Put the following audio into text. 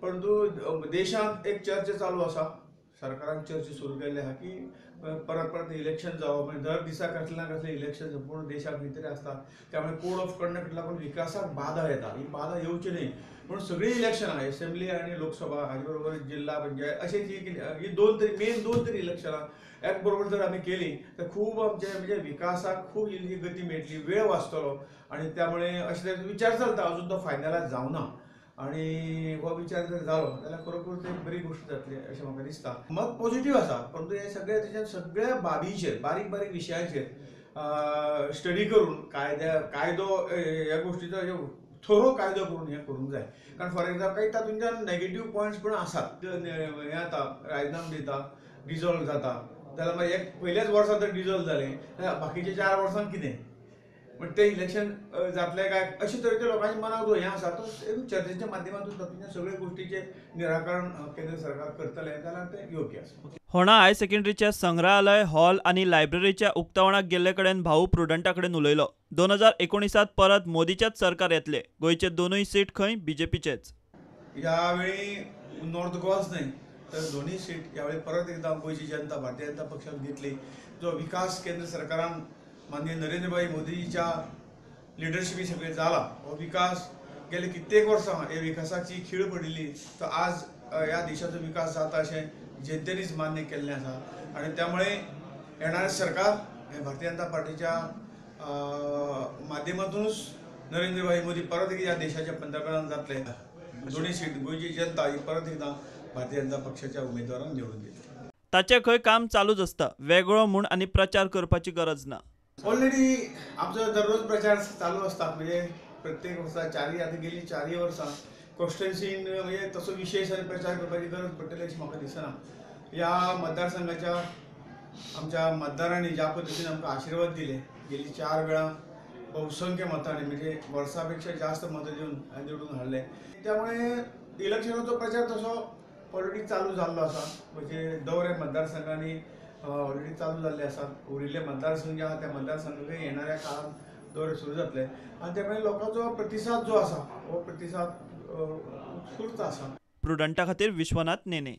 परंतु देशात एक चर्चा चालू असा, सरकारान चर्चा सुरू केल्ली आहा की परत परत इलेक्शन जावप, म्हणजे दर दिसा कसले ना कसले इलेक्शन संपूर्ण देशात खंय तरी आसता. त्यामुळे कोड ऑफ कंडक्ट लागून विकासाक बाधा येता. ही बाधा येवची न्ही म्हणून सगळी इलेक्शनां, असेंब्ली आणि लोकसभा हाजे बरोबर जिल्हा पंचायत अशें ही दोन तरी मेन दोन तरी इलेक्शनां एक बरोबर जर आमी केली तर खूब आमचे म्हणजे विकासाक खूब इल्ली गती मेळटली, वेळ वाचतलो. आणि त्यामुळे अशें विचार चलता, अजून तो फायनलायज जावना. आणि हो विचार जर जालो जाल्यार खरोखर ती बरी गोष्ट जातली अशें म्हाका दिसता. मत पॉझिटिव्ह आसा, परंतु हे सगळ्या बाबींचेर, बारीक बारीक विशयांचेर स्टडी करून कायदो ह्या गोष्टीचो थोरो कायदो करून हें करूंक जाय. कारण फॉर एक्झाम्पल काही तातूंतल्यान नेगेटिव्ह पॉयंट्स पण आसात. हें जाता, राजीनामो दिता, डिजॉल्व जाता, जाल्यार मागीर एक पयल्याच वर्सा जर डिजॉल्व जालें जाल्यार बाकीच्या 4 वर्सांक कितें? पण ते इलेक्शन जातले काय अशे तरेच्या लोकांच्या मनात जो हें आसा तो चर्चेच्या माध्यमांतून तातूंतल्या सगळ्या गोष्टीचें निराकरण केंद्र सरकार करतले जाल्यार तें योग्य आसा. होणा हायर सेकंडरीच्या संग्रहालय हॉल आणि लायब्ररीच्या उक्तावणाक गेल्ले कडेन भाऊ प्रुडंटा कडेन उलयलो. 2019 परत मोदीचेच सरकार येतले. गोंयचे दोनूय सीट खंय बीजेपीचेच. ह्या वेळी नॉर्थ गोवाच न्हय तर दोनूय सीट ह्या वेळी परत एकदा गोंयची जनता भारतीय जनता पक्षान घेतली. जो विकास केंद्र सरकारान माननीय नरेंद्रभाई मोदीच्या लिडरशिपी सगळे जाला, हो विकास गेले कित्येक वर्सां हे विकासाची खीळ पडिल्ली, तो आज ह्या देशाचो विकास जाता अशें जनतेनीच मान्य केल्लें आसा. आणि त्यामुळे येणारें सरकार हे भारतीय जनता पार्टीच्या माध्यमातूनच नरेंद्रभाई मोदी परत एकदा ह्या देशाचे पंतप्रधान जातले. दोन्ही सीट गोंयची जनता ही परत एकदा भारतीय जनता पक्षाच्या उमेदवारांक निवडून दितली. ताचे खंय काम चालूच आसता. वेगळो म्हूण आनी प्रचार करपाची गरज ना. ऑलरेडी आमचो दररोज प्रचार चालू आसता. म्हणजे प्रत्येक वर्सा आता गेली 4 वर्सां कॉन्स्टिट्युएन्सीन म्हणजे तसो विशेष आनी प्रचार करपाची गरज पडटली अशें म्हाका दिसना. ह्या मतदारसंघाच्या आमच्या मतदारांनी ज्या पद्दतीन आमकां आशिर्वाद दिले, गेली 4 वेळा बहुसंख्य मतांनी म्हणजे वर्सा पेक्षा जास्त मतां दिवन निवडून हाडले. त्यामुळे इलेक्शनाचो प्रचार तसो ऑलरेडी चालू जाल्लो आसा. म्हणजे दर मतदारसंघांनी ऑलरेडी चालू जाल्ले आसात. उरिल्ले मतदारसंघ जे आहा त्या मतदारसंघाकय येणाऱ्या काळात दौरे सुरू जातले. आणि त्यामुळे लोकांचो प्रतिसाद जो आसा हो प्रतिसाद उत्स्फूर्त आसा. प्रुडंटा खातीर विश्वनाथ नेने.